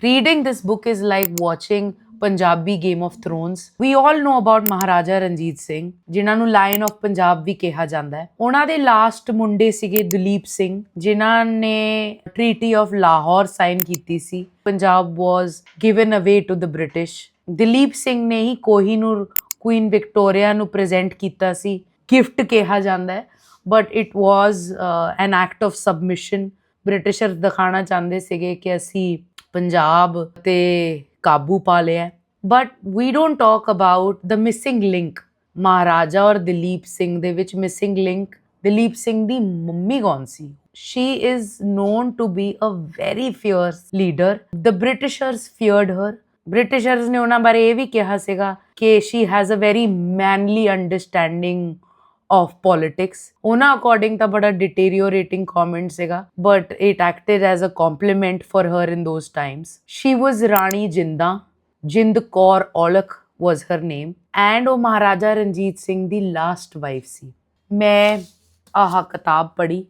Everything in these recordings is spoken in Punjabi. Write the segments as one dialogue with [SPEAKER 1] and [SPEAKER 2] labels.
[SPEAKER 1] Reading this book is like watching Punjabi Game of Thrones. We all know about Maharaja Ranjit Singh, ਜਿਨ੍ਹਾਂ ਨੂੰ ਲਾਇਨ ਆਫ ਪੰਜਾਬ ਵੀ ਕਿਹਾ ਜਾਂਦਾ ਹੈ। ਉਹਨਾਂ ਦੇ ਲਾਸਟ ਮੁੰਡੇ ਸੀਗੇ ਦਲੀਪ ਸਿੰਘ, ਜਿਨ੍ਹਾਂ ਨੇ ਟ੍ਰੀਟੀ ਆਫ ਲਾਹੌਰ ਸਾਈਨ ਕੀਤੀ ਸੀ। Punjab was given away to the British. Duleep Singh ਨੇ ਹੀ ਕੋਹੀਨੂਰ ਕੁਈਨ ਵਿਕਟੋਰੀਆ ਨੂੰ ਪ੍ਰੈਜ਼ੈਂਟ ਕੀਤਾ ਸੀ, ਗਿਫਟ ਕਿਹਾ ਜਾਂਦਾ ਹੈ, but it was an act of submission. Britisher ਦਿਖਾਉਣਾ ਚਾਹੁੰਦੇ ਸੀਗੇ ਕਿ ਅਸੀਂ ਪੰਜਾਬ ਤੇ ਕਾਬੂ ਪਾ ਲਿਆ। But we don't talk about the missing link. Maharaja ਔਰ ਦਲੀਪ ਸਿੰਘ ਦੇ ਵਿੱਚ ਮਿਸਿੰਗ ਲਿੰਕ, ਦਲੀਪ ਸਿੰਘ ਦੀ ਮੰਮੀ ਕੌਣ ਸੀ? She is known to be a very fierce leader. The Britishers feared her. Britishers ਨੇ ਉਹਨਾਂ ਬਾਰੇ ਇਹ ਵੀ ਕਿਹਾ ਸੀਗਾ ਕਿ she has a very manly understanding of politics. ਉਹਨਾਂ ਅਕੋਰਡਿੰਗ ਤਾਂ ਬੜਾ deteriorating comment ਸੀਗਾ, but it acted as a compliment for her in those times. She was Rani Jindan, Jind Kaur Aulakh was her name, and ਉਹ ਮਹਾਰਾਜਾ ਰਣਜੀਤ ਸਿੰਘ ਦੀ ਲਾਸਟ ਵਾਈਫ ਸੀ। ਮੈਂ ਆਹ ਕਿਤਾਬ ਪੜ੍ਹੀ।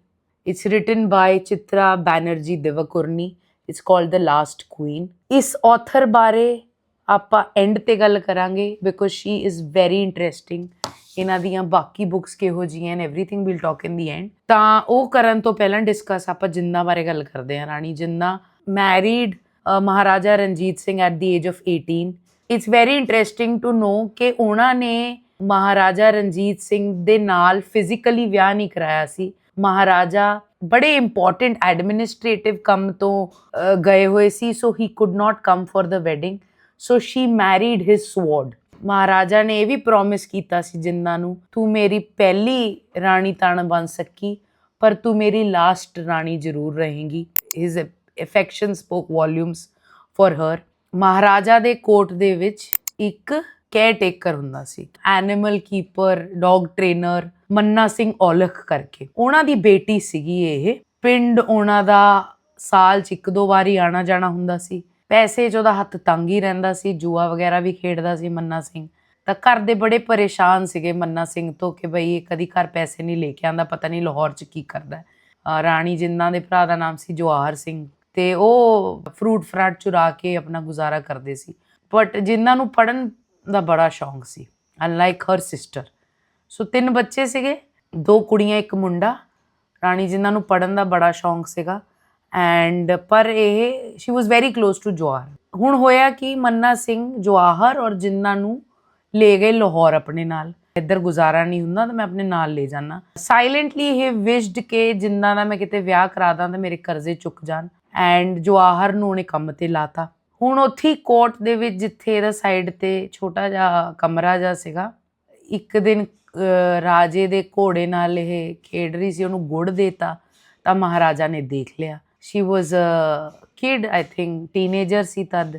[SPEAKER 1] It's written by Chitra Banerjee ਦਿਵਕੁਰਨੀ। It's called The Last Queen. ਇਸ author ਬਾਰੇ ਆਪਾਂ ਐਂਡ ਤੇ ਗੱਲ ਕਰਾਂਗੇ because she is very interesting. ਇਹਨਾਂ ਦੀਆਂ ਬਾਕੀ ਬੁੱਕਸ ਕਿਹੋ ਜਿਹੀਆਂ and everything will talk in the and. ਤਾਂ ਉਹ ਕਰਨ ਤੋਂ ਪਹਿਲਾਂ ਡਿਸਕਸ ਆਪਾਂ ਜਿੰਦਾਂ ਬਾਰੇ ਗੱਲ ਕਰਦੇ ਹਾਂ। Rani Jindan married Maharaja Ranjit Singh at the age of 18। It's very interesting to know ਕਿ ਉਹਨਾਂ ਨੇ ਮਹਾਰਾਜਾ ਰਣਜੀਤ ਸਿੰਘ ਦੇ ਨਾਲ ਫਿਜ਼ੀਕਲੀ ਵਿਆਹ ਨਹੀਂ ਕਰਾਇਆ ਸੀ। ਮਹਾਰਾਜਾ ਬੜੇ ਇੰਪੋਰਟੈਂਟ ਐਡਮਿਨਿਸਟ੍ਰੇਟਿਵ ਕੰਮ ਤੋਂ ਗਏ ਹੋਏ ਸੀ, so he could not come for the wedding, so she married his sword. Maharaja ਨੇ ਇਹ ਵੀ ਪ੍ਰੋਮਿਸ ਕੀਤਾ ਸੀ ਜਿੰਦਾਂ ਨੂੰ, ਤੂੰ ਮੇਰੀ ਪਹਿਲੀ ਰਾਣੀ ਤਾਂ ਬਣ ਸਕੀ ਪਰ ਤੂੰ ਮੇਰੀ ਲਾਸਟ ਰਾਣੀ ਜ਼ਰੂਰ ਰਹੇਂਗੀ। His affection spoke volumes for her. ਮਹਾਰਾਜਾ ਦੇ ਕੋਰਟ ਦੇ ਵਿੱਚ ਇੱਕ ਕੇਅਰ ਟੇਕਰ ਹੁੰਦਾ ਸੀ, animal keeper, dog trainer, Manna Singh Aulakh ਕਰਕੇ। ਉਹਨਾਂ ਦੀ ਬੇਟੀ ਸੀਗੀ ਇਹ। ਪਿੰਡ ਉਹਨਾਂ ਦਾ ਸਾਲ 'ਚ 1-2 ਵਾਰੀ ਆਣਾ ਜਾਣਾ ਹੁੰਦਾ ਸੀ। ਪੈਸੇ 'ਚ ਉਹਦਾ ਹੱਥ ਤੰਗ ਹੀ ਰਹਿੰਦਾ ਸੀ, ਜੂਆ ਵਗੈਰਾ ਵੀ ਖੇਡਦਾ ਸੀ ਮੰਨਾ ਸਿੰਘ। ਤਾਂ ਘਰ ਦੇ ਬੜੇ ਪਰੇਸ਼ਾਨ ਸੀਗੇ ਮੰਨਾ ਸਿੰਘ ਤੋਂ ਕਿ ਬਈ ਇਹ ਕਦੀ ਘਰ ਪੈਸੇ ਨਹੀਂ ਲੈ ਕੇ ਆਉਂਦਾ, ਪਤਾ ਨਹੀਂ ਲਾਹੌਰ 'ਚ ਕੀ ਕਰਦਾ। ਰਾਣੀ ਜਿੰਦਾਂ ਦੇ ਭਰਾ ਦਾ ਨਾਮ ਸੀ ਜਵਾਹਰ ਸਿੰਘ, ਤੇ ਉਹ ਫਰੂਟ ਫਰਾਟ ਚੁਰਾ ਕੇ ਆਪਣਾ ਗੁਜ਼ਾਰਾ ਕਰਦੇ ਸੀ। ਬਟ ਜਿਨ੍ਹਾਂ ਨੂੰ ਪੜ੍ਹਨ ਦਾ ਬੜਾ ਸ਼ੌਂਕ ਸੀ, ਅਨਲਾਈਕ ਹਰ ਸਿਸਟਰ। ਸੋ 3 ਬੱਚੇ ਸੀਗੇ, 2 ਕੁੜੀਆਂ 1 ਮੁੰਡਾ। ਰਾਣੀ ਜਿੰਦਾਂ ਨੂੰ ਪੜ੍ਹਨ ਦਾ ਬੜਾ ਸ਼ੌਂਕ ਸੀਗਾ ਐਂਡ ਪਰ ਇਹ ਸ਼ੀ ਵਾਜ਼ ਵੈਰੀ ਕਲੋਜ਼ ਟੂ ਜਵਾਹਰ। ਹੁਣ ਹੋਇਆ ਕਿ ਮੰਨਾ ਸਿੰਘ ਜਵਾਹਰ ਔਰ ਜਿੰਦਾਂ ਨੂੰ ਲੈ ਗਏ ਲਾਹੌਰ ਆਪਣੇ ਨਾਲ। ਇੱਧਰ ਗੁਜ਼ਾਰਾ ਨਹੀਂ ਹੁੰਦਾ ਤਾਂ ਮੈਂ ਆਪਣੇ ਨਾਲ ਲੈ ਜਾਣਾ। ਸਾਇਲੈਂਟਲੀ ਇਹ ਵਿਸ਼ਡ ਕਿ ਜਿੰਦਾਂ ਦਾ ਮੈਂ ਕਿਤੇ ਵਿਆਹ ਕਰਾ ਦਾਂ ਤਾਂ ਮੇਰੇ ਕਰਜ਼ੇ ਚੁੱਕ ਜਾਣ। ਐਂਡ ਜਵਾਹਰ ਨੂੰ ਉਹਨੇ ਕੰਮ ਤੇ ਲਾਤਾ। ਹੁਣ ਉੱਥੇ ਕੋਰਟ ਦੇ ਵਿੱਚ ਜਿੱਥੇ ਇਹਦਾ ਸਾਈਡ ਤੇ ਛੋਟਾ ਜਿਹਾ ਕਮਰਾ ਜਿਹਾ ਸੀਗਾ, ਇੱਕ ਦਿਨ ਰਾਜੇ ਦੇ ਘੋੜੇ ਨਾਲ ਇਹ ਖੇਡ ਰਹੀ ਸੀ, ਉਹਨੂੰ ਗੁੜ ਦੇਤਾ ਤਾਂ ਮਹਾਰਾਜਾ ਨੇ ਦੇਖ ਲਿਆ। ਸ਼ੀ ਵਾਜ਼ ਕਿਡ, ਆਈ ਥਿੰਕ ਟੀਨੇਜਰ ਸੀ ਤਦ।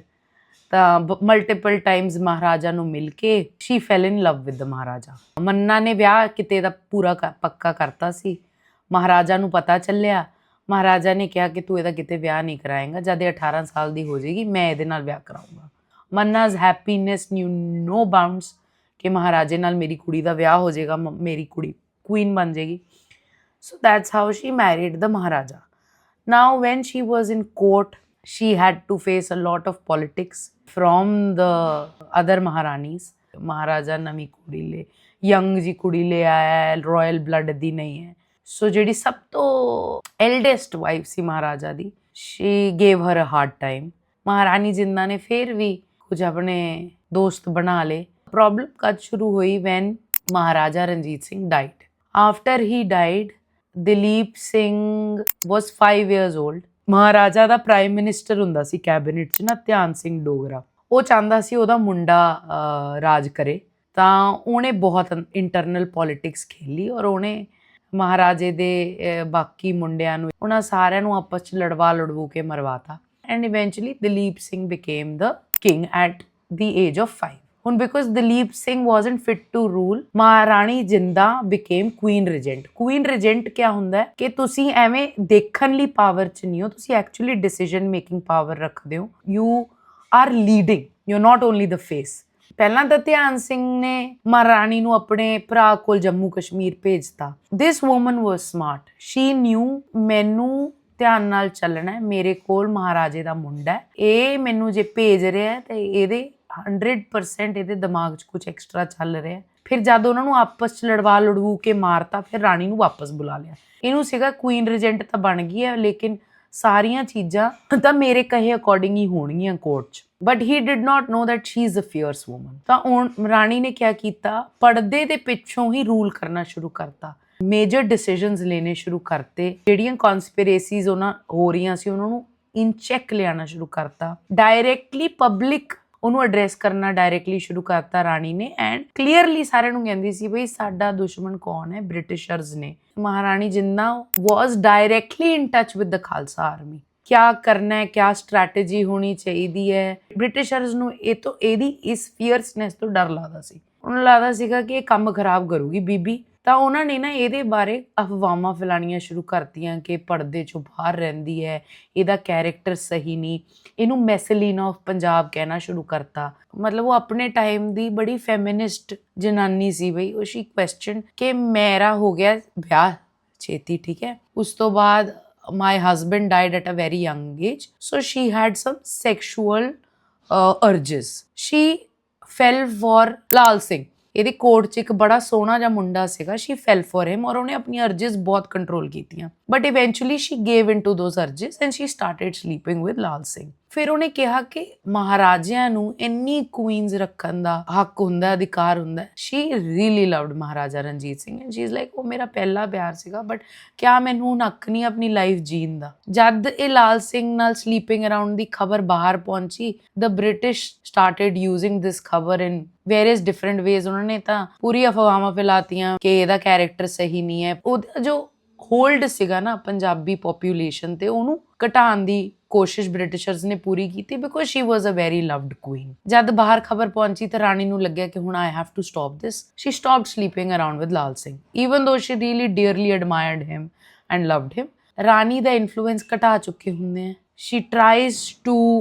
[SPEAKER 1] ਤਾਂ ਮਲਟੀਪਲ ਟਾਈਮਸ ਮਹਾਰਾਜਾ ਨੂੰ ਮਿਲ ਕੇ ਸ਼ੀ ਫੈਲ ਇਨ ਲਵ ਵਿਦ ਦ ਮਹਾਰਾਜਾ। ਮੰਨਾ ਨੇ ਵਿਆਹ ਕਿਤੇ ਦਾ ਪੂਰਾ ਪੱਕਾ ਕਰਤਾ ਸੀ। ਮਹਾਰਾਜਾ ਨੂੰ ਪਤਾ ਚੱਲਿਆ। ਮਹਾਰਾਜਾ ਨੇ ਕਿਹਾ ਕਿ ਤੂੰ ਇਹਦਾ ਕਿਤੇ ਵਿਆਹ ਨਹੀਂ ਕਰਾਏਂਗਾ, ਜਦ ਇਹ 18 ਸਾਲ ਦੀ ਹੋ ਜਾਏਗੀ ਮੈਂ ਇਹਦੇ ਨਾਲ ਵਿਆਹ ਕਰਾਊਂਗਾ। ਮੰਨਾਜ਼ ਹੈਪੀਨੈਸ ਨਿਊ ਨੋ ਬਾਉਂਡਸ ਕਿ ਮਹਾਰਾਜੇ ਨਾਲ ਮੇਰੀ ਕੁੜੀ ਦਾ ਵਿਆਹ ਹੋ ਜਾਏਗਾ, ਮੇਰੀ ਕੁੜੀ ਕੁਈਨ ਬਣ ਜਾਏਗੀ। So that's how she married the Maharaja. Now when she was in court, she had to face a lot of politics from the other Maharanis. Maharaja ਨਵੀਂ ਕੁੜੀ ਲੈ, ਯੰਗ ਜੀ ਕੁੜੀ ਲੈ ਆਇਆ ਹੈ, ਰਾਇਲ ਬਲੱਡ ਦੀ ਨਹੀਂ ਹੈ। ਸੋ ਜਿਹੜੀ ਸਭ ਤੋਂ ਐਲਡੈਸਟ wife C Maharaja the, she gave her a hard time. ਮਹਾਰਾਣੀ ਜਿੰਦਾਂ ਨੇ ਫਿਰ ਵੀ ਕੁਝ ਆਪਣੇ ਦੋਸਤ ਬਣਾ ਲਏ। ਪ੍ਰੋਬਲਮ ਕਦ ਸ਼ੁਰੂ ਹੋਈ when Maharaja Ranjit Singh died. After he died, Dalip Singh was 5 years old. Maharaja the prime minister ਹੁੰਦਾ ਸੀ ਕੈਬਨਿਟ 'ਚ ਨਾ, ਧਿਆਨ ਸਿੰਘ ਡੋਗਰਾ। ਉਹ ਚਾਹੁੰਦਾ ਸੀ ਉਹਦਾ ਮੁੰਡਾ ਰਾਜ ਕਰੇ, ਤਾਂ ਉਹਨੇ ਬਹੁਤ ਇੰਟਰਨਲ ਪੋਲੀਟਿਕਸ ਖੇਲੀ ਔਰ ਉਹਨੇ ਮਹਾਰਾਜੇ ਦੇ ਬਾਕੀ ਮੁੰਡਿਆਂ ਨੂੰ, ਉਹਨਾਂ ਸਾਰਿਆਂ ਨੂੰ ਆਪਸ 'ਚ ਲੜਵਾ ਕੇ ਮਰਵਾਤਾ। And eventually Dalip Singh became the king at the age of 5. ਹੁਣ because Dalip Singh wasn't fit to rule, Maharani Jindan became queen regent. Queen regent ਕਿਆ ਹੁੰਦਾ ਹੈ ਕਿ ਤੁਸੀਂ ਐਵੇਂ ਦੇਖਣ ਲਈ ਪਾਵਰ 'ਚ ਨਹੀਂ ਹੋ, ਤੁਸੀਂ ਐਕਚੁਅਲੀ ਡਿਸੀਜਨ ਮੇਕਿੰਗ ਪਾਵਰ ਰੱਖਦੇ ਹੋ। You are leading, you not only the face. ਪਹਿਲਾਂ ਤਾਂ ਧਿਆਨ ਸਿੰਘ ਨੇ ਮਹਾਰਾਣੀ ਨੂੰ ਆਪਣੇ ਭਰਾ ਕੋਲ ਜੰਮੂ ਕਸ਼ਮੀਰ ਭੇਜਤਾ। ਦਿਸ ਵੂਮਨ ਵਾਜ਼ ਸਮਾਰਟ। ਸ਼ੀ ਨਿਊ ਮੈਨੂੰ ਧਿਆਨ ਨਾਲ ਚੱਲਣਾ ਹੈ, ਮੇਰੇ ਕੋਲ ਮਹਾਰਾਜੇ ਦਾ ਮੁੰਡਾ ਹੈ, ਇਹ ਮੈਨੂੰ ਜੇ ਭੇਜ ਰਿਹਾ ਹੈ ਤੇ ਇਹਦੇ 100% ਇਹਦੇ ਦਿਮਾਗ 'ਚ ਕੁਝ ਐਕਸਟਰਾ ਚੱਲ ਰਿਹਾ ਹੈ। ਫਿਰ ਜਦ ਉਹਨਾਂ ਨੂੰ ਆਪਸ 'ਚ ਲੜੂ ਕੇ ਮਾਰਤਾ, ਫਿਰ ਰਾਣੀ ਨੂੰ ਵਾਪਸ ਬੁਲਾ ਲਿਆ। ਇਹਨੂੰ ਸੀਗਾ ਕੁਈਨ ਰੀਜੈਂਟ ਤਾਂ ਬਣ ਗਈ ਹੈ, ਲੇਕਿਨ ਸਾਰੀਆਂ ਚੀਜ਼ਾਂ ਤਾਂ ਮੇਰੇ ਕਹੇ ਅਕੋਰਡਿੰਗ ਹੀ ਹੋਣਗੀਆਂ ਕੋਰਟ 'ਚ। But he did not know that she is a fierce woman. ਤਾਂ ਹੁਣ ਰਾਣੀ ਨੇ ਕਿਆ ਕੀਤਾ, ਪਰਦੇ ਦੇ ਪਿੱਛੋਂ ਹੀ ਰੂਲ ਕਰਨਾ ਸ਼ੁਰੂ ਕਰਤਾ, ਮੇਜਰ ਡਿਸੀਜਨਸ ਲੈਣੇ ਸ਼ੁਰੂ ਕਰਤੇ, ਜਿਹੜੀਆਂ ਕਨਸਪੀਰੇਸੀਜ਼ ਉਹਨਾਂ ਹੋ ਰਹੀਆਂ ਸੀ ਉਹਨਾਂ ਨੂੰ ਇਨ ਚੈੱਕ ਲਿਆਉਣਾ ਸ਼ੁਰੂ ਕਰਤਾ, ਡਾਇਰੈਕਟਲੀ ਪਬਲਿਕ ਉਹਨੂੰ ਐਡਰੈਸ ਕਰਨਾ ਡਾਇਰੈਕਟਲੀ ਸ਼ੁਰੂ ਕਰਤਾ ਰਾਣੀ ਨੇ। ਐਂਡ ਕਲੀਅਰਲੀ ਸਾਰਿਆਂ ਨੂੰ ਕਹਿੰਦੀ ਸੀ ਬਈ ਸਾਡਾ ਦੁਸ਼ਮਣ ਕੌਣ ਹੈ, ਬ੍ਰਿਟਿਸ਼ਰਸ ਨੇ। Maharani Jinda was directly in touch with the Khalsa army, ਕਿਆ ਕਰਨਾ ਹੈ, ਕਿਆ ਸਟ੍ਰੈਟਜੀ ਹੋਣੀ ਚਾਹੀਦੀ ਹੈ। ਬ੍ਰਿਟਿਸ਼ਰਸ ਨੂੰ ਇਹਦੀ ਇਸ ਫੀਅਰਸਨੈਸ ਤੋਂ ਡਰ ਲੱਗਦਾ ਸੀ, ਉਹਨੂੰ ਲੱਗਦਾ ਸੀਗਾ ਕਿ ਇਹ ਕੰਮ ਖਰਾਬ ਕਰੂਗੀ ਬੀਬੀ। ਤਾਂ ਉਹਨਾਂ ਨੇ ਨਾ ਇਹਦੇ ਬਾਰੇ ਅਫਵਾਹਾਂ ਫੈਲਾਣੀਆਂ ਸ਼ੁਰੂ ਕਰਤੀਆਂ ਕਿ ਪਰਦੇ 'ਚੋਂ ਬਾਹਰ ਰਹਿੰਦੀ ਹੈ, ਇਹਦਾ ਕੈਰੈਕਟਰ ਸਹੀ ਨਹੀਂ, ਇਹਨੂੰ ਮੈਸਲੀਨਾ ਆਫ ਪੰਜਾਬ ਕਹਿਣਾ ਸ਼ੁਰੂ ਕਰਤਾ। ਮਤਲਬ ਉਹ ਆਪਣੇ ਟਾਈਮ ਦੀ ਬੜੀ ਫੈਮਿਨਿਸਟ ਜਨਾਨੀ ਸੀ ਬਈ। ਉਹ ਸ਼ੀ ਕੁਐਸਚਨ ਕਿ ਮੇਰਾ ਹੋ ਗਿਆ ਵਿਆਹ ਛੇਤੀ, ਠੀਕ ਹੈ, ਉਸ ਤੋਂ ਬਾਅਦ my husband died at a very young age, so she had some sexual urges. She fell for Lal Singh। ਇਹਦੀ ਕੋਰਟ 'ਚ ਇੱਕ ਬੜਾ ਸੋਹਣਾ ਜਿਹਾ ਮੁੰਡਾ ਸੀਗਾ, she fell for him, ਔਰ ਉਹਨੇ ਆਪਣੀਆਂ ਅਰਜਿਸ ਬਹੁਤ ਕੰਟਰੋਲ ਕੀਤੀਆਂ। But eventually she gave into those urges and she started sleeping with Lal Singh. ਫਿਰ ਉਹਨੇ ਕਿਹਾ ਕਿ ਮਹਾਰਾਜਿਆਂ ਨੂੰ ਇੰਨੀ ਕੁਈਨਸ ਰੱਖਣ ਦਾ ਹੱਕ ਹੁੰਦਾ, ਅਧਿਕਾਰ ਹੁੰਦਾ। she really loved Maharaja Ranjit Singh and she is like, ਉਹ ਮੇਰਾ ਪਹਿਲਾ ਪਿਆਰ ਸੀਗਾ, ਬਟ ਕਿਆ ਮੈਨੂੰ ਹੁਣ ਹੱਕ ਨਹੀਂ ਆਪਣੀ ਲਾਈਫ ਜੀਣ ਦਾ। ਜਦ ਇਹ ਲਾਲ ਸਿੰਘ ਨਾਲ ਸਲੀਪਿੰਗ ਅਰਾਊਂਡ ਦੀ ਖਬਰ ਬਾਹਰ ਪਹੁੰਚੀ, ਦ ਬ੍ਰਿਟਿਸ਼ ਸਟਾਰਟਡ ਯੂਜ਼ਿੰਗ ਦਿਸ ਖਬਰ ਇਨ ਵੇਰੀਅਸ ਡਿਫਰੈਂਟ ਵੇਜ਼। ਉਹਨਾਂ ਨੇ ਤਾਂ ਪੂਰੀ ਅਫਵਾਹਾਂ ਫੈਲਾਤੀਆਂ ਕਿ ਇਹਦਾ ਕੈਰੈਕਟਰ ਸਹੀ ਨਹੀਂ ਹੈ। ਉਹਦਾ ਜੋ ਹੋਲਡ ਸੀਗਾ ਨਾ ਪੰਜਾਬੀ ਪੋਪੂਲੇਸ਼ਨ ਤੇ, ਉਹਨੂੰ ਘਟਾਉਣ ਦੀ ਕੋਸ਼ਿਸ਼ ਬ੍ਰਿਟਿਸ਼ਰਸ ਨੇ ਪੂਰੀ ਕੀਤੀ, because she was a very loved queen. ਜਦ ਬਾਹਰ ਖਬਰ ਪਹੁੰਚੀ ਤਾਂ ਰਾਣੀ ਨੂੰ ਲੱਗਿਆ ਕਿ ਹੁਣ I have to stop this. She stopped sleeping around with Lal Singh, even though she really dearly admired him and loved him. ਰਾਣੀ ਦਾ ਇਨਫਲੂਐਂਸ ਘਟਾ ਚੁੱਕੇ ਹੁੰਦੇ ਆ। she tries to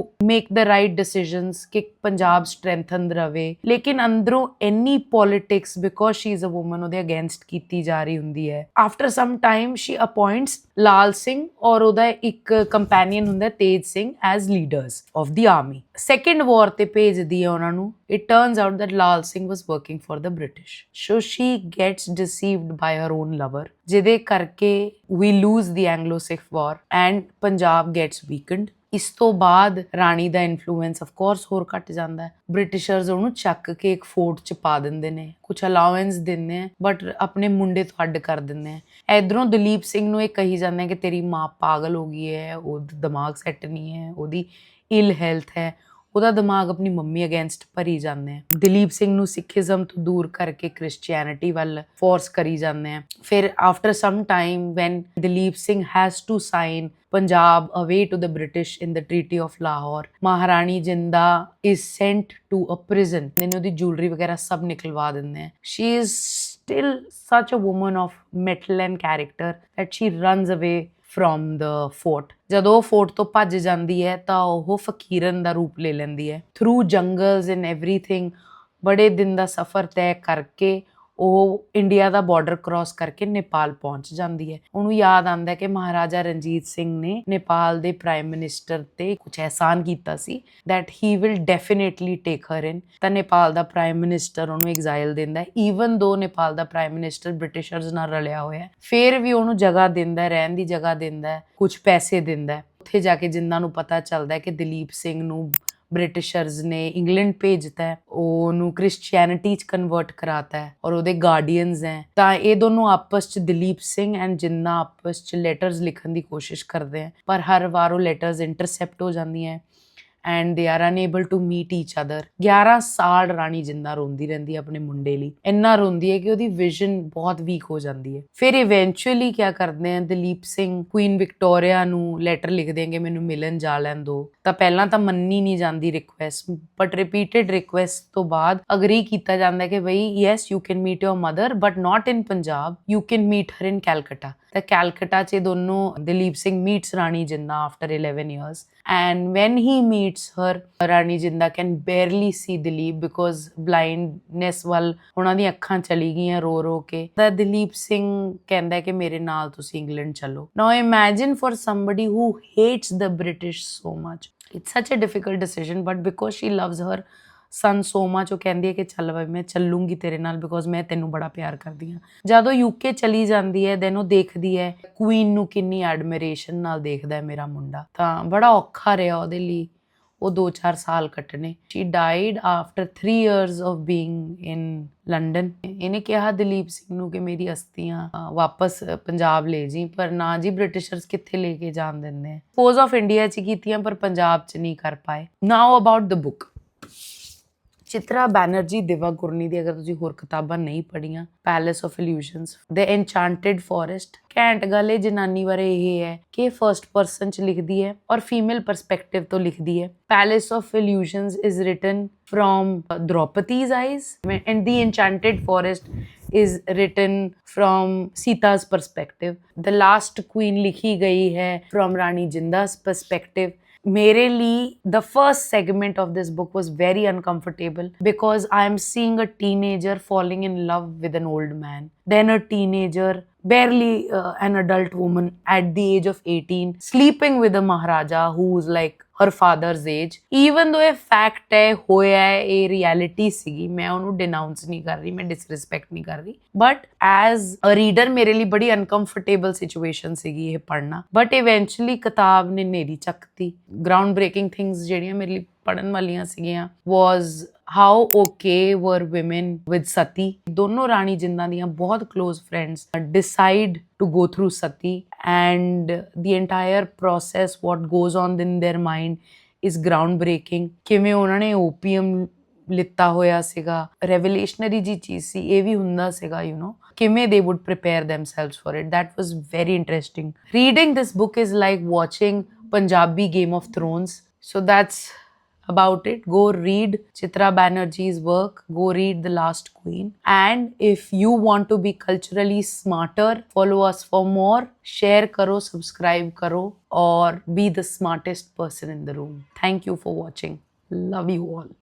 [SPEAKER 1] make the right decisions ਕਿ ਪੰਜਾਬ strengthened ਰਵੇ, ਲੇਕਿਨ ਅੰਦਰੋਂ ਇੰਨੀ politics because she is a woman ਉਹਦੇ against ਕੀਤੀ ਜਾ ਰਹੀ ਹੁੰਦੀ ਹੈ। after some time she appoints Lal Singh ਔਰ ਉਹਦਾ ਇੱਕ ਕੰਪੈਨੀਅਨ ਹੁੰਦਾ ਤੇਜ Singh as leaders of the army। second war ਤੇ ਭੇਜਦੀ ਹੈ ਉਹਨਾਂ ਨੂੰ। it turns out that Lal Singh was working for the British, so she gets deceived by her own lover, ਜਿਹਦੇ ਕਰਕੇ we lose the Anglo-Sikh war and Punjab gets weakened। ਇਸ ਤੋਂ ਬਾਅਦ ਰਾਣੀ ਦਾ ਇਨਫਲੂਐਂਸ ਆਫ ਕੋਰਸ ਹੋਰ ਘਟ ਜਾਂਦਾ ਹੈ। ਬ੍ਰਿਟਿਸ਼ਰਸ ਉਹਨੂੰ ਚੱਕ ਕੇ ਇੱਕ ਫੋਰਟ 'ਚ ਪਾ ਦਿੰਦੇ ਨੇ, ਕੁਛ ਅਲਾਉੈਂਸ ਦਿੰਦੇ ਆ, ਬਟ ਆਪਣੇ ਮੁੰਡੇ ਤੋਂ ਅੱਡ ਕਰ ਦਿੰਦੇ ਆ। ਇਧਰੋਂ ਦਲੀਪ ਸਿੰਘ ਨੂੰ ਇਹ ਕਹੀ ਜਾਂਦੇ ਕਿ ਤੇਰੀ ਮਾਂ ਪਾਗਲ ਹੋ ਗਈ ਹੈ, ਉਹਦਾ ਦਿਮਾਗ ਸੈੱਟ ਨਹੀਂ ਹੈ, ਉਹਦੀ ਇਲ ਹੈਲਥ ਹੈ। ਉਹਦਾ ਦਿਮਾਗ ਆਪਣੀ ਮੰਮੀ ਅਗੇਂਸਟ ਭਰੀ ਜਾਂਦੇ ਆ। ਦਲੀਪ ਸਿੰਘ ਨੂੰ ਸਿੱਖੀਜ਼ਮ ਤੋਂ ਦੂਰ ਕਰਕੇ ਕ੍ਰਿਸਚੀਅਨਿਟੀ ਵੱਲ ਫੋਰਸ ਕਰੀ ਜਾਂਦੇ ਆ। ਫਿਰ after some time when Duleep Singh has to sign Punjab away to the British in the Treaty of Lahore, ਮਹਾਰਾਣੀ ਜਿੰਦਾ is sent to a prison। ਇਹਨੇ ਉਹਦੀ ਜੁਐਲਰੀ ਵਗੈਰਾ ਸਭ ਨਿਕਲਵਾ ਦਿੰਦੇ ਆ। she is still such a woman of metal and character that she runs away from the fort। ਜਦੋਂ ਉਹ ਫੋਰਟ ਤੋਂ ਭੱਜ ਜਾਂਦੀ ਹੈ ਤਾਂ ਉਹ ਫਕੀਰਨ ਦਾ ਰੂਪ ਲੈ ਲੈਂਦੀ ਹੈ। ਥਰੂ ਜੰਗਲਸ ਐਂਡ ਐਵਰੀਥਿੰਗ ਬੜੇ ਦਿਨ ਦਾ ਸਫ਼ਰ ਤੈਅ ਕਰਕੇ ਉਹ ਇੰਡੀਆ ਦਾ ਬਾਰਡਰ ਕ੍ਰਾਸ ਕਰਕੇ ਨੇਪਾਲ ਪਹੁੰਚ ਜਾਂਦੀ ਹੈ। ਉਹਨੂੰ ਯਾਦ ਆਉਂਦਾ ਕਿ ਮਹਾਰਾਜਾ ਰਣਜੀਤ ਸਿੰਘ ਨੇ ਨੇਪਾਲ ਦੇ ਪ੍ਰਾਈਮ ਮਿਨਿਸਟਰ ਤੇ ਕੁਝ ਅਹਿਸਾਨ ਕੀਤਾ ਸੀ, that he will definitely take her in। ਤਾਂ ਨੇਪਾਲ ਦਾ ਪ੍ਰਾਈਮ ਮਿਨਿਸਟਰ ਉਹਨੂੰ ਐਗਜ਼ਾਈਲ ਦਿੰਦਾ ਹੈ, ਈਵਨ ਦੋ ਨੇਪਾਲ ਦਾ ਪ੍ਰਾਈਮ ਮਿਨਿਸਟਰ ਬ੍ਰਿਟਿਸ਼ਰਸ ਨਾਲ ਰਲਿਆ ਹੋਇਆ, ਫਿਰ ਵੀ ਉਹਨੂੰ ਜਗ੍ਹਾ ਦਿੰਦਾ, ਰਹਿਣ ਦੀ ਜਗ੍ਹਾ ਦਿੰਦਾ, ਕੁਝ ਪੈਸੇ ਦਿੰਦਾ। ਉੱਥੇ ਜਾ ਕੇ ਜਿਨ੍ਹਾਂ ਨੂੰ ਪਤਾ ਚੱਲਦਾ ਕਿ ਦਲੀਪ ਸਿੰਘ ਨੂੰ ਬ੍ਰਿਟਿਸ਼ਰਸ ਨੇ ਇੰਗਲੈਂਡ ਭੇਜਤਾ ਹੈ, ਉਹਨੂੰ ਕ੍ਰਿਸਚੀਅਨਿਟੀ 'ਚ ਕਨਵਰਟ ਕਰਾਤਾ ਹੈ ਔਰ ਉਹਦੇ ਗਾਰਡੀਅਨਸ ਹੈ। ਤਾਂ ਇਹ ਦੋਨੋਂ ਆਪਸ 'ਚ ਦਲੀਪ ਸਿੰਘ ਐਂਡ ਜਿੰਨਾ ਆਪਸ 'ਚ ਲੈਟਰਸ ਲਿਖਣ ਦੀ ਕੋਸ਼ਿਸ਼ ਕਰਦੇ ਹੈ, ਪਰ ਹਰ ਵਾਰ ਉਹ ਲੈਟਰਸ ਇੰਟਰਸੈਪਟ ਹੋ ਜਾਂਦੀਆਂ and they are unable to meet each other। 11 ਸਾਲ ਰਾਣੀ ਜਿੰਦਾ ਰੋਂਦੀ ਰਹਿੰਦੀ ਹੈ ਆਪਣੇ ਮੁੰਡੇ ਲਈ, ਇੰਨਾ ਰੋਂਦੀ ਹੈ ਕਿ ਉਹਦੀ ਵਿਜ਼ਨ ਬਹੁਤ ਵੀਕ ਹੋ ਜਾਂਦੀ ਹੈ। ਫਿਰ ਇਵੈਂਚੁਅਲੀ ਕੀ ਕਰਦੇ ਆ, ਦਲੀਪ ਸਿੰਘ ਕੁਈਨ ਵਿਕਟੋਰੀਆ ਨੂੰ ਲੈਟਰ ਲਿਖਦੇ ਆ ਕਿ ਮੈਨੂੰ ਮਿਲਣ ਜਾ ਲੈਣ ਦੋ। ਤਾਂ ਪਹਿਲਾਂ ਤਾਂ ਮੰਨੀ ਨਹੀਂ ਜਾਂਦੀ ਰਿਕੁਐਸਟ, ਬਟ ਰਿਪੀਟਡ ਰਿਕੁਐਸਟ ਤੋਂ ਬਾਅਦ ਅਗਰੀ ਕੀਤਾ ਜਾਂਦਾ ਕਿ ਬਈ yes you can meet your mother but not in Punjab, you can meet her in Calcutta. ਤਾਂ ਕੈਲਕਟਾ 'ਚ ਦੋਨੋਂ ਦਲੀਪ ਸਿੰਘ meets ਰਾਣੀ ਜਿੰਦਾ after 11 years and when he meets her ਰਾਣੀ ਜਿੰਦਾ can barely see Dalip because blindness ਵੱਲ ਉਹਨਾਂ ਦੀਆਂ ਅੱਖਾਂ ਚਲੀ ਗਈਆਂ ਰੋ ਰੋ ਕੇ ਤਾਂ ਦਲੀਪ ਸਿੰਘ ਕਹਿੰਦਾ ਕਿ ਮੇਰੇ ਨਾਲ ਤੁਸੀਂ ਇੰਗਲੈਂਡ ਚਲੋ now imagine for somebody who hates the British so much it's such a difficult decision but because she loves her son so much ਉਹ ਕਹਿੰਦੀ ਹੈ ਕਿ ਚੱਲ ਬਈ ਮੈਂ ਚੱਲੂੰਗੀ ਤੇਰੇ ਨਾਲ ਬਿਕੋਜ਼ ਮੈਂ ਤੈਨੂੰ ਬੜਾ ਪਿਆਰ ਕਰਦੀ ਹਾਂ ਜਦੋਂ ਯੂਕੇ ਚਲੀ ਜਾਂਦੀ ਹੈ ਦੈਨ ਉਹ ਦੇਖਦੀ ਹੈ ਕੁਈਨ ਨੂੰ ਕਿੰਨੀ ਐਡਮਿਰੇਸ਼ਨ ਨਾਲ ਦੇਖਦਾ ਹੈ ਮੇਰਾ ਮੁੰਡਾ ਤਾਂ ਬੜਾ ਔਖਾ ਰਿਹਾ ਉਹਦੇ ਲਈ ਉਹ 2-4 ਸਾਲ ਕੱਟਣੇ she died after 3 years of being in London ਇਹਨੇ ਕਿਹਾ ਦਲੀਪ ਸਿੰਘ ਨੂੰ ਕਿ ਮੇਰੀ ਅਸਥੀਆਂ ਵਾਪਸ ਪੰਜਾਬ ਲੈ ਜੀ ਪਰ ਨਾ ਜੀ ਬ੍ਰਿਟਿਸ਼ਰਸ ਕਿੱਥੇ ਲੈ ਕੇ ਜਾਣ ਦਿੰਦੇ ਸਪੋਜ਼ ਆਫ ਇੰਡੀਆ 'ਚ ਕੀਤੀਆਂ ਪਰ ਪੰਜਾਬ 'ਚ ਨਹੀਂ ਕਰ ਪਾਏ now about the book Chitra Banerjee Divakaruni ਦੀ ਅਗਰ ਤੁਸੀਂ ਹੋਰ ਕਿਤਾਬਾਂ ਨਹੀਂ ਪੜ੍ਹੀਆਂ palace of illusions the enchanted forest ਘੈਂਟ ਗੱਲ ਇਹ ਜਨਾਨੀ ਬਾਰੇ ਇਹ ਹੈ ਕਿ ਫਰਸਟ ਪਰਸਨ ਚ ਲਿਖਦੀ ਹੈ ਔਰ ਫੀਮੇਲ ਪਰਸਪੈਕਟਿਵ ਤੋਂ ਲਿਖਦੀ ਹੈ palace of illusions is written from Draupadi's eyes and the enchanted forest is written from Sita's perspective. The last queen लिखी गई है from Rani Jinda's perspective. मेरे लिए the first segment of this book was very uncomfortable because I am seeing a teenager falling in love with an old man. Then a teenager, barely an adult woman at the age of 18, sleeping with a Maharaja who's like her father's age. Even though ਇਹ fact ਹੈ ਹੋਇਆ ਹੈ ਇਹ reality ਸੀਗੀ ਮੈਂ ਉਹਨੂੰ denounce ਨਹੀਂ ਕਰ ਰਹੀ ਮੈਂ disrespect ਨਹੀਂ ਕਰ ਰਹੀ but as a reader ਮੇਰੇ ਲਈ ਬੜੀ uncomfortable situation ਸੀਗੀ ਇਹ ਪੜ੍ਹਨਾ but eventually ਕਿਤਾਬ ਨੇ ਨੇਰੀ ਚੱਕਤੀ ground breaking things ਜਿਹੜੀਆਂ ਮੇਰੇ ਲਈ ਪੜ੍ਹਨ ਵਾਲੀਆਂ ਸੀਗੀਆਂ was how okay were women with Sati. ਦੋਨੋਂ ਰਾਣੀ ਜਿੰਦਾਂ ਦੀਆਂ ਬਹੁਤ close friends decide to go through Sati and the entire process what goes on in their mind is groundbreaking. ਕਿਵੇਂ ਉਹਨਾਂ ਨੇ opium ਲਿੱਤਾ ਹੋਇਆ ਸੀਗਾ revolutionary ਜੀ ਚੀਜ਼ ਸੀ ਇਹ ਵੀ ਹੁੰਦਾ ਸੀਗਾ you know ਕਿਵੇਂ they would prepare themselves for it. That was very interesting. Reading this book is like watching Punjabi Game of Thrones. So that's about it. Go read Chitra Banerjee's work. Go read The Last Queen. And if you want to be culturally smarter, follow us for more. Share karo, subscribe karo, or be the smartest person in the room. Thank you for watching. Love you all.